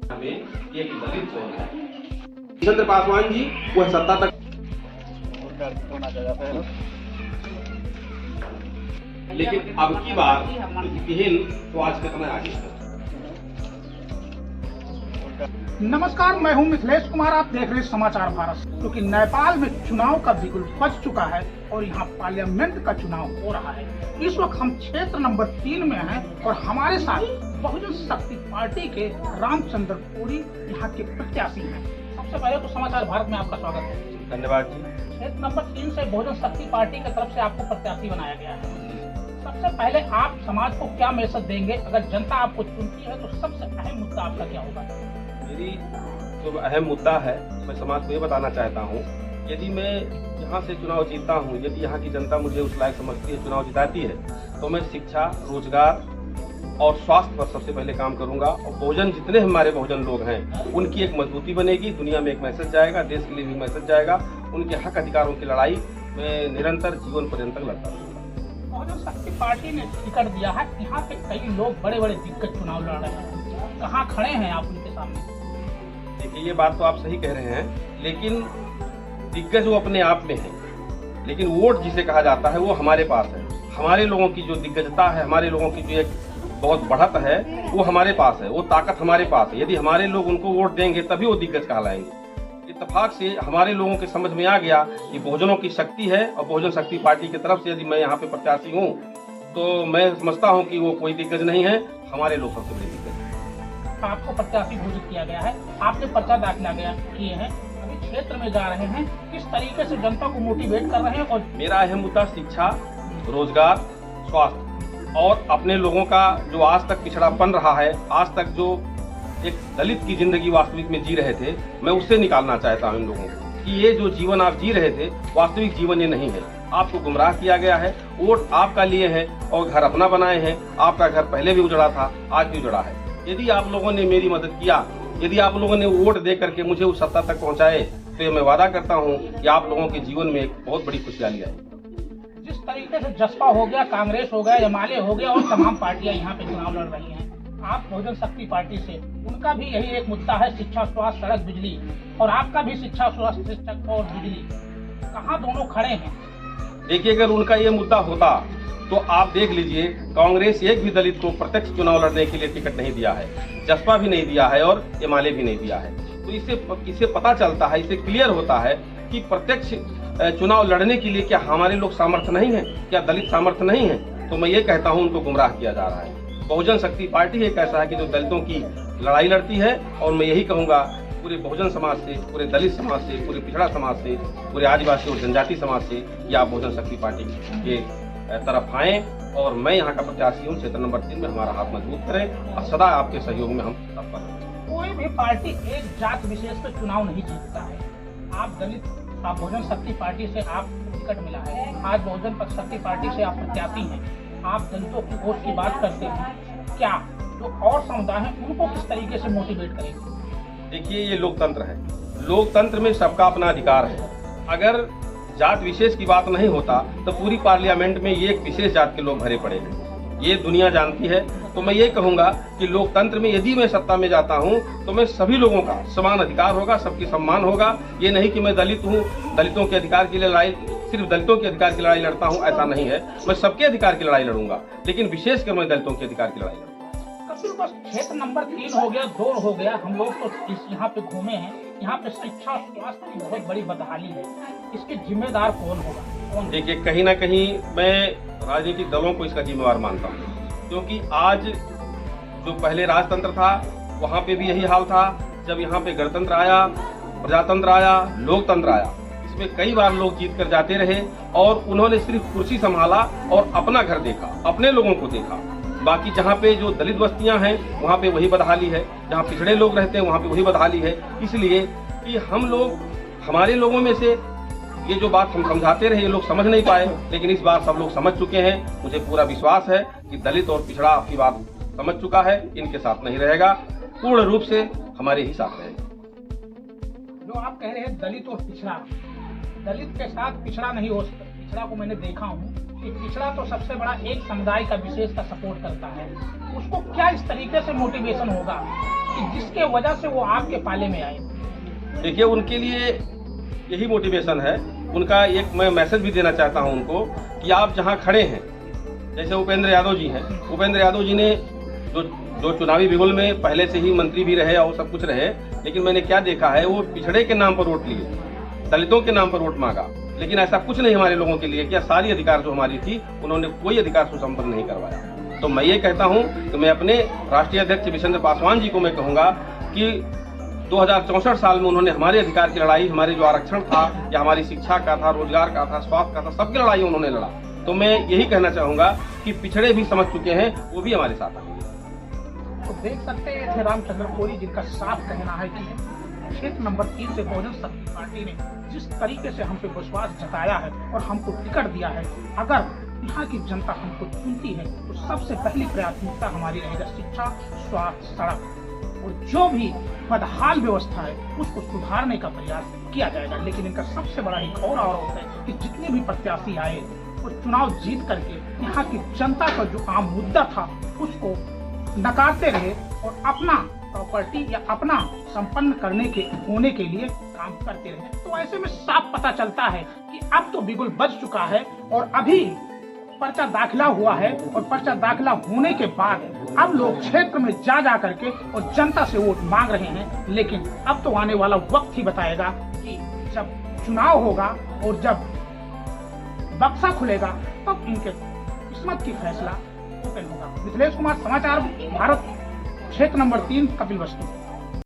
में एक दलित कौन है? चंद्र पासवान जी वह सत्ता तक, लेकिन अब की बार तो आज कितना आगे है। नमस्कार, मैं हूं मिथिलेश कुमार। आप देख रहे हैं समाचार भारत। क्योंकि नेपाल में चुनाव का बिगुल बज चुका है और यहां पार्लियामेंट का चुनाव हो रहा है। इस वक्त हम क्षेत्र नंबर 3 में हैं और हमारे साथ बहुजन शक्ति पार्टी के रामचंद्र पुरी यहां के प्रत्याशी हैं। सबसे पहले तो समाचार भारत में आपका स्वागत है। धन्यवाद जी। क्षेत्र नंबर 3 से बहुजन शक्ति पार्टी की तरफ से आपको प्रत्याशी बनाया गया है। सबसे पहले आप समाज को क्या मैसेज देंगे? अगर जनता आपको चुनती है तो सबसे अहम मुद्दा आपका क्या होगा? मेरी जो अहम मुद्दा है, मैं समाज को ये बताना चाहता हूँ, यदि मैं यहाँ से चुनाव जीतता हूँ, यदि यहाँ की जनता मुझे उस लायक समझती है, चुनाव जिताती है, तो मैं शिक्षा, रोजगार और स्वास्थ्य पर सबसे पहले काम करूंगा। और बहुजन, जितने हमारे बहुजन लोग हैं, उनकी एक मजबूती बनेगी, दुनिया में एक मैसेज जाएगा, देश के लिए भी मैसेज जाएगा। उनके हक अधिकारों की लड़ाई मैं निरंतर जीवन पर्यंत लड़ता रहूंगा। बहुजन शक्ति पार्टी ने टिकट दिया है। यहाँ पे कई लोग बड़े बड़े दिग्गज चुनाव लड़ रहे हैं, कहाँ खड़े हैं आप उनके सामने? देखिए, ये बात तो आप सही कह रहे हैं, लेकिन दिग्गज वो अपने आप में है, लेकिन वोट जिसे कहा जाता है वो हमारे पास है। हमारे लोगों की जो दिग्गजता है, हमारे लोगों की जो एक बहुत बढ़त है, वो हमारे पास है, वो ताकत हमारे पास है। यदि हमारे लोग उनको वोट देंगे तभी वो दिग्गज कहलाएंगे। इत्तेफाक से हमारे लोगों के समझ में आ गया कि बहुजनों की शक्ति है, और बहुजन शक्ति पार्टी की तरफ से यदि मैं यहाँ पे प्रत्याशी हूँ तो मैं समझता हूँ कि वो कोई दिग्गज नहीं है, हमारे लोग सबसे बड़े दिग्गज। आपको प्रत्याशी घोषित किया गया है, आपने पर्चा दाखिला किए हैं, अभी क्षेत्र में जा रहे हैं, किस तरीके से जनता को मोटिवेट कर रहे हैं? और मेरा अहम मुद्दा शिक्षा, रोजगार, स्वास्थ्य और अपने लोगों का जो आज तक पिछड़ापन रहा है, आज तक जो एक दलित की जिंदगी वास्तविक में जी रहे थे, मैं उससे निकालना चाहता हूं इन लोगों को कि ये जो जीवन आप जी रहे थे, वास्तविक जीवन ये नहीं है। आपको गुमराह किया गया है, वोट आपका लिए है और घर अपना बनाए हैं। आपका घर पहले भी उजड़ा था, आज भी उजड़ा है। यदि आप लोगों ने मेरी मदद किया, यदि आप लोगों ने वोट दे करके मुझे उस सत्ता तक पहुंचाए, तो मैं वादा करता हूं कि आप लोगों के जीवन में एक बहुत बड़ी खुशहाली आएगी। जिस तरीके से जसपा हो गया, कांग्रेस हो गया, एमआलए हो गया और तमाम पार्टियां यहाँ पे चुनाव लड़ रही हैं, आप बहुजन शक्ति पार्टी से, उनका भी यही एक मुद्दा है, शिक्षा, स्वास्थ्य, सड़क, बिजली, और आपका भी शिक्षा, स्वास्थ्य, शिक्षक और बिजली। कहाँ दोनों खड़े हैं? देखिए, अगर उनका ये मुद्दा होता तो आप देख लीजिए, कांग्रेस एक भी दलित को प्रत्यक्ष चुनाव लड़ने के लिए टिकट नहीं दिया है, जसपा भी नहीं दिया है और एमआलए भी नहीं दिया है। तो इससे पता चलता है, इससे क्लियर होता है कि प्रत्यक्ष चुनाव लड़ने के लिए क्या हमारे लोग सामर्थ्य नहीं है, क्या दलित सामर्थ्य नहीं है? तो मैं ये कहता हूँ, उनको गुमराह किया जा रहा है। बहुजन शक्ति पार्टी एक ऐसा है कि जो दलितों की लड़ाई लड़ती है, और मैं यही कहूँगा पूरे बहुजन समाज से, पूरे दलित समाज से, पूरे पिछड़ा समाज से, पूरे आदिवासी और जनजाति समाज से कि आप बहुजन शक्ति पार्टी के तरफ आए, और मैं यहाँ का प्रत्याशी हूँ। क्षेत्र नंबर 3 में हमारा हाथ मजबूत करें और सदा आपके सहयोग में हम तत्पर रहें। कोई भी पार्टी एक जात विशेष पर चुनाव नहीं जीतता है। आप दलित, आप बहुजन शक्ति पार्टी से आप टिकट मिला है, आज बहुजन शक्ति पार्टी से आप प्रत्याशी हैं, आप दलितों की वोट की बात करते हैं, क्या जो और समुदाय है उनको किस तरीके से मोटिवेट करेंगे? देखिए, ये लोकतंत्र है, लोकतंत्र में सबका अपना अधिकार है। अगर जात विशेष की बात नहीं होता तो पूरी पार्लियामेंट में ये एक विशेष जात के लोग भरे पड़े हैं, ये दुनिया जानती है। तो मैं ये कहूँगा कि लोकतंत्र में यदि मैं सत्ता में जाता हूँ तो मैं सभी लोगों का समान अधिकार होगा, सबकी सम्मान होगा। ये नहीं कि मैं दलित हूँ, दलितों के अधिकार के लिए लड़ाई, सिर्फ दलितों के अधिकार की लड़ाई लड़ता हूँ, ऐसा नहीं है। मैं सबके अधिकार की लड़ाई लड़ूंगा, लेकिन विशेषकर मैं दलितों के अधिकार की लड़ाई लड़ूंगा। बस क्षेत्र नंबर 3 हो गया, 2 हो गया, हम लोग तो यहाँ पे घूमे हैं। यहाँ पे शिक्षा, स्वास्थ्य की बहुत बड़ी बदहाली है, इसके जिम्मेदार कौन होगा? देखिए, कहीं ना कहीं मैं राजनीतिक दलों को इसका जिम्मेवार मानता हूँ, क्योंकि आज जो पहले राजतंत्र था वहाँ पे भी यही हाल था। जब यहाँ पे गणतंत्र आया, प्रजातंत्र आया, लोकतंत्र आया, इसमें कई बार लोग जीत कर जाते रहे और उन्होंने सिर्फ कुर्सी संभाला और अपना घर देखा, अपने लोगों को देखा। बाकी जहाँ पे जो दलित बस्तियां हैं वहाँ पे वही बदहाली है, जहाँ पिछड़े लोग रहते हैं वहाँ पे वही बदहाली है। इसलिए कि हम लोग, हमारे लोगों में से ये जो बात हम समझाते रहे, ये लोग समझ नहीं पाए, लेकिन इस बार सब लोग समझ चुके हैं। मुझे पूरा विश्वास है कि दलित और पिछड़ा आपकी बात समझ चुका है, इनके साथ नहीं रहेगा, पूर्ण रूप से हमारे ही साथ रहेगा। जो आप कह रहे हैं दलित और पिछड़ा, दलित के साथ पिछड़ा नहीं हो सकता। पिछड़ा को मैंने देखा हूँ, कि पिछड़ा तो सबसे बड़ा एक समुदाय का विशेष का सपोर्ट करता है, उसको क्या इस तरीके से मोटिवेशन होगा कि जिसके वजह से वो आपके पाले में आए? देखिए, उनके लिए यही मोटिवेशन है। उनका एक मैं मैसेज भी देना चाहता हूं उनको कि आप जहां खड़े हैं, जैसे उपेंद्र यादव जी हैं, उपेंद्र यादव जी ने जो चुनावी बिगुल में पहले से ही मंत्री भी रहे और सब कुछ रहे, लेकिन मैंने क्या देखा है, वो पिछड़े के नाम पर वोट लिए, दलितों के नाम पर वोट मांगा, लेकिन ऐसा कुछ नहीं हमारे लोगों के लिए किया। सारी अधिकार जो हमारी थी उन्होंने कोई अधिकार सुसंपन्न नहीं करवाया। तो मैं ये कहता हूं कि मैं अपने राष्ट्रीय अध्यक्ष विशेंद्र पासवान जी को मैं कहूंगा कि 2064 साल में उन्होंने हमारे अधिकार की लड़ाई, हमारे जो आरक्षण था या हमारी शिक्षा का था, रोजगार का था, स्वास्थ्य का था, सबकी लड़ाई उन्होंने लड़ा। तो मैं यही कहना चाहूंगा कि पिछड़े भी समझ चुके हैं, वो भी हमारे साथ आए। तो देख सकते हैं थे रामचंद्र कोरी, जिनका साफ कहना है कि क्षेत्र नंबर 3 से बहुजन शक्ति पार्टी ने जिस तरीके से हम पे विश्वास जताया है और हमको टिकट दिया है, अगर यहाँ की जनता हमको चुनती है तो सबसे पहली प्राथमिकता हमारी रहेगा शिक्षा, स्वास्थ्य, सड़क और जो भी बदहाल व्यवस्था है उसको सुधारने का प्रयास किया जाएगा। लेकिन इनका सबसे बड़ा एक और आरोप है कि जितने भी प्रत्याशी आए वो चुनाव जीत करके यहाँ की जनता का जो आम मुद्दा था उसको नकारते रहे और अपना प्रॉपर्टी या अपना संपन्न करने के होने के लिए काम करते रहे। तो ऐसे में साफ पता चलता है कि अब तो बिगुल बज चुका है और अभी पर्चा दाखिला हुआ है और पर्चा दाखिला होने के बाद अब लोग क्षेत्र में जा करके और जनता से वोट मांग रहे हैं। लेकिन अब तो आने वाला वक्त ही बताएगा कि जब चुनाव होगा और जब बक्सा खुलेगा तब इनके किस्मत की फैसला ओपन होगा। मिथिलेश कुमार, समाचार भारत, क्षेत्र नंबर 3, कपिलवस्तु।